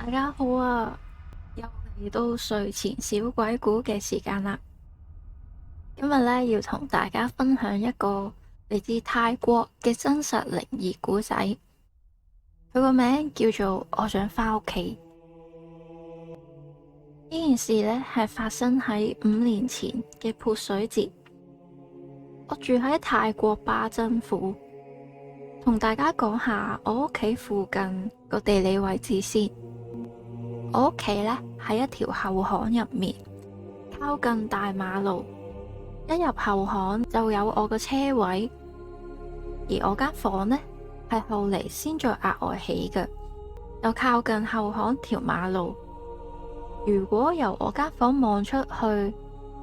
大家好啊，又嚟到睡前小鬼故嘅時間啦。今日咧要同大家分享一個嚟自泰國嘅真實靈異故仔，佢個名叫做我想返屋企。呢件事咧係發生喺5年前嘅潑水節。我住喺泰國巴真府，同大家講下我屋企附近個地理位置先。我屋企呢喺一條後巷入面，靠近大馬路。一入後巷就有我個車位，而我間房呢係後嚟先再額外起嘅，又靠近後巷條馬路。如果由我間房望出去，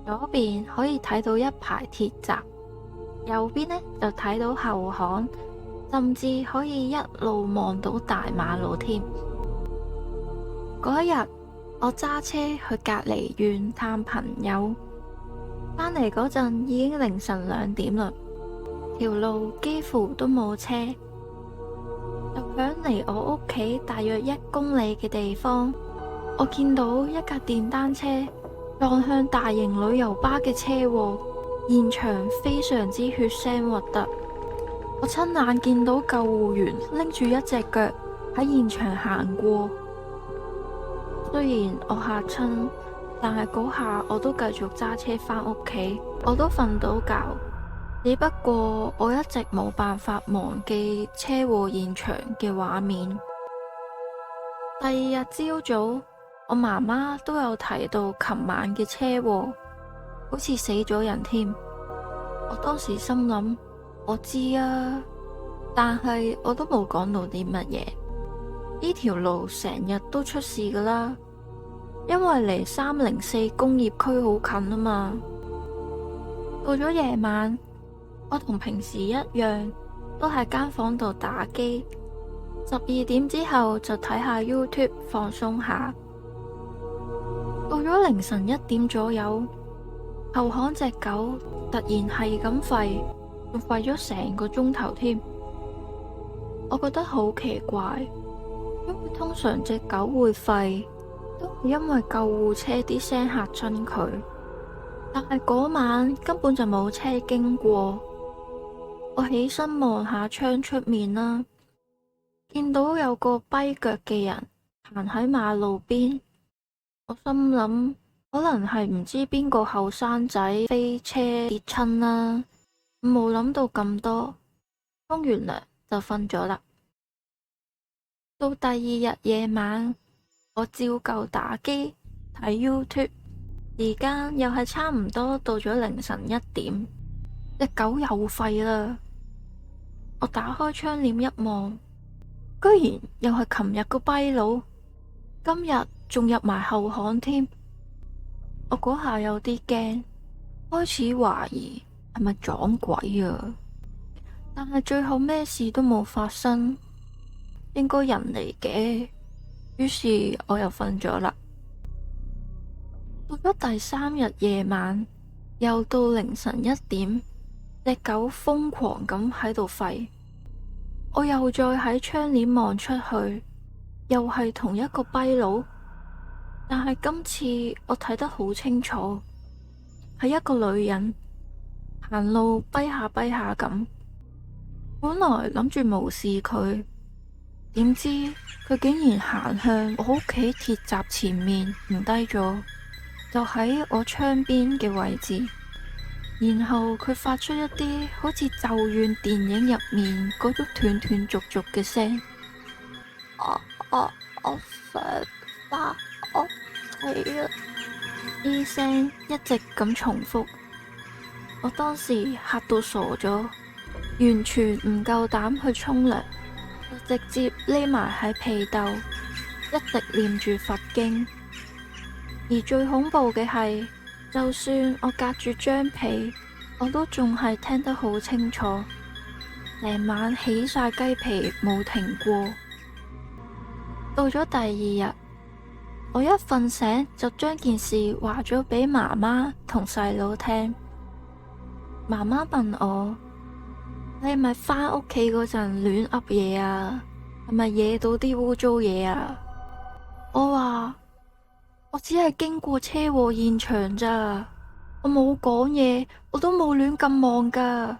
左邊可以睇到一排鐵閘，右邊呢就睇到後巷，甚至可以一路望到大馬路添。嗰一日，我揸車去隔離縣探朋友，返嚟嗰陣已經凌晨2點啦，條路幾乎都冇車。就響離我屋企大約1公里嘅地方，我見到一架電單車撞向大型旅遊巴嘅車禍，現場非常之血腥核突。我親眼見到救護員拎住一隻腳喺現場行過。雖然我嚇親，但係嗰下我都繼續揸車返屋企，我都瞓到覺。只不過我一直冇辦法忘記車禍現場嘅畫面。第二日朝早，我媽媽都有提到琴晚嘅車禍，好似死咗人添。我當時心諗，我知啊，但係我都冇講到啲乜嘢。呢條路成日都出事㗎啦，因為離304工業區好近啊嘛。到咗夜晚，我同平時一樣，都喺間房度打機。12點之後就睇下 YouTube 放鬆下。到咗凌晨1點左右，後巷隻狗突然係咁吠，仲吠咗成個鐘頭添。我覺得好奇怪。因為通常隻狗會吠，都係因為救護車啲聲嚇親佢。但係嗰晚根本就冇車經過。我起身望下窗出面啦，見到有個跛腳嘅人行喺馬路邊。我心諗，可能係唔知邊個後生仔飛車跌親啦，冇諗到咁多。沖完涼就瞓咗啦。到第二日夜晚，我照舊打機睇 YouTube， 時間又係差唔多到咗凌晨1點，隻狗又吠啦。我打開窗簾一望，居然又係琴日個跛佬，今日仲入埋後巷添。我嗰下有啲驚，開始懷疑係咪撞鬼啊？但係最後咩事都冇發生。應該人嚟嘅，於是我又瞓咗啦。到咗第3日夜晚，又到凌晨1點，隻狗瘋狂咁喺度吠。我又再喺窗簾望出去，又係同一個跛佬，但係今次我睇得好清楚，係一個女人行路跛下跛下咁。本來諗住無視佢。點知佢竟然行向我屋企鐵閘前面停低咗，就喺我窗邊嘅位置。然後佢發出一啲好似咒怨電影入面嗰種斷斷續續嘅聲。我想返屋企啦！呢聲一直咁重複。我當時嚇到傻咗，完全唔夠膽去沖涼。我直接匿埋喺被竇，一直念住佛經。而最恐怖嘅係，就算我隔住張被，我都仲係聽得好清楚，成晚起晒雞皮冇停過。到咗第2日，我一瞓醒就將件事話咗俾媽媽同細佬聽。媽媽問我：你係咪返屋企嗰陣亂噏嘢啊？係咪惹到啲污糟嘢啊？我話我只係經過車禍現場咋，我冇講嘢，我都冇亂咁望噶。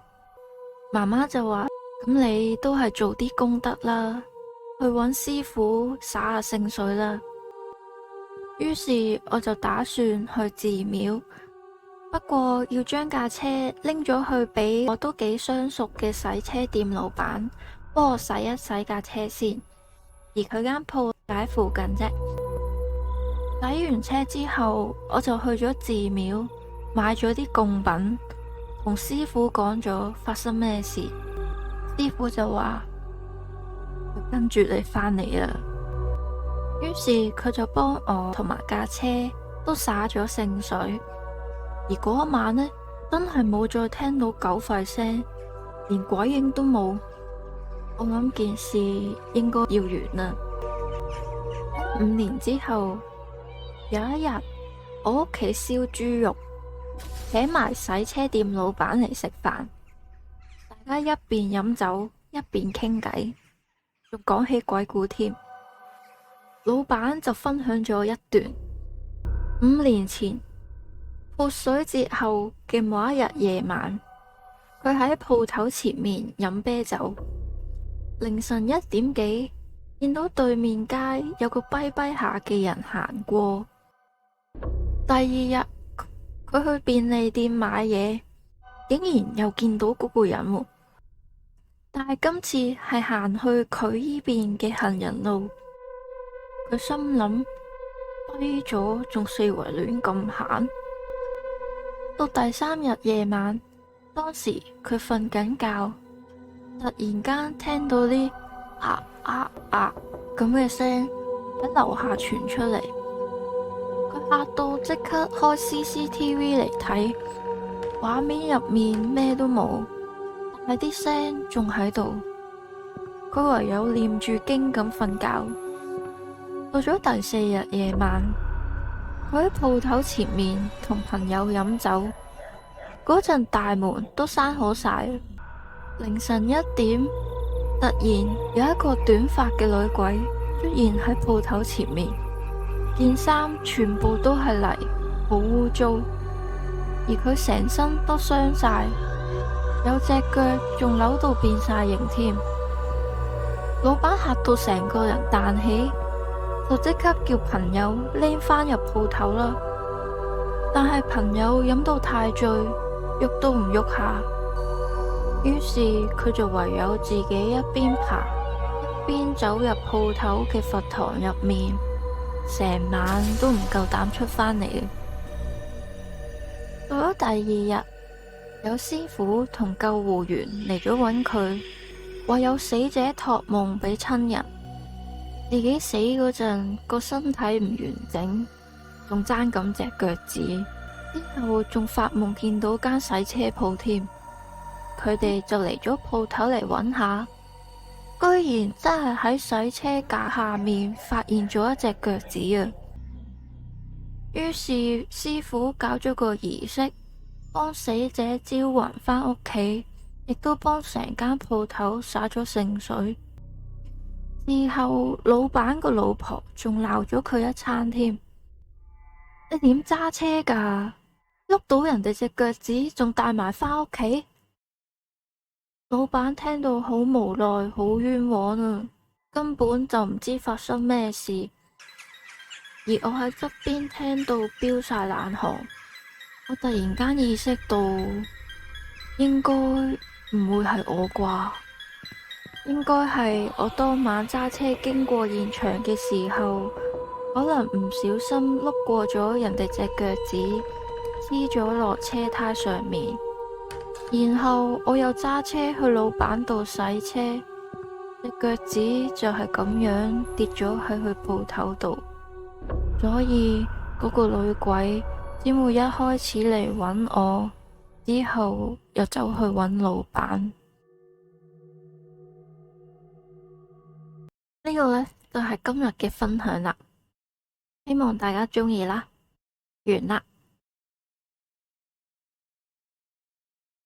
媽媽就話：咁你都係做啲功德啦，去揾師傅灑下聖水啦。於是我就打算去寺廟，不過要將架車拎咗去俾我都幾相熟嘅洗車店老闆幫我洗一洗架車先，而佢間鋪喺附近啫。洗完車之後，我就去咗寺廟買咗啲貢品，同師傅講咗發生咩事。師傅就話佢跟住你返嚟啦。於是佢就幫我同埋架車都灑咗聖水，而嗰一晚呢，真係冇再聽到狗吠聲，連鬼影都冇。我諗件事應該要完啦。5年之後，有一日我屋企燒豬肉，請埋洗車店老闆嚟食飯，大家一邊飲酒一邊傾偈，仲講起鬼故添。老闆就分享咗一段5年前潑水節後嘅某一日夜晚，佢喺鋪頭前面飲啤酒，凌晨1點幾見到對面街有個跛跛下嘅人行過。第二日佢去便利店買嘢，竟然又見到嗰個人喎，但係今次係行去佢依邊嘅行人路。佢心諗，跛咗仲四圍亂咁行。到第3日夜晚，當時佢瞓緊覺，突然間聽到啲咁嘅聲喺樓下傳出嚟，佢嚇到即刻開 CCTV 嚟睇，畫面入面咩都冇，但係啲聲仲喺度。佢唯有念住經咁瞓覺。到咗第4日夜晚，佢喺鋪頭前面同朋友飲酒，嗰陣大門都閂好晒。凌晨1點，突然有一個短髮嘅女鬼出現喺鋪頭前面，件衫全部都係泥，好污糟，而佢成身都傷晒，有隻腳仲扭到變晒形添。老闆嚇到成個人彈起，就即刻叫朋友拎返入鋪頭啦。但係朋友飲到太醉，喐都唔喐下，於是佢就唯有自己一邊爬一邊走入鋪頭嘅佛堂入面，成晚都唔夠膽出返嚟。到咗第2日，有師傅同救護員嚟咗揾佢，話有死者託夢俾親人，自己死嗰陣個身體唔完整，仲爭咁隻腳趾，之後仲發夢見到間洗車鋪添。佢哋就嚟咗鋪頭嚟揾下，居然真係喺洗車架下面發現咗一隻腳趾啊！於是師傅搞咗個儀式，幫死者招魂返屋企，亦都幫成間鋪頭灑咗聖水。之後老闆個老婆仲鬧咗佢一餐添。你點揸車噶？喐到人哋隻腳趾，仲帶埋返屋企？老闆聽到好無奈，好冤枉啊！根本就唔知發生咩事，而我喺側邊聽到飆晒冷汗。我突然間意識到，應該唔會係我啩？應該係我當晚揸車經過現場嘅時候，可能唔小心碌過咗人哋隻腳趾，黐咗落車胎上面。然後我又揸車去老闆度洗車，隻腳趾就係咁樣跌咗喺佢鋪頭度，所以嗰個女鬼先會一開始嚟揾我，之後又走去揾老闆。呢個呢，就係今日嘅分享啦，希望大家鍾意啦，完啦。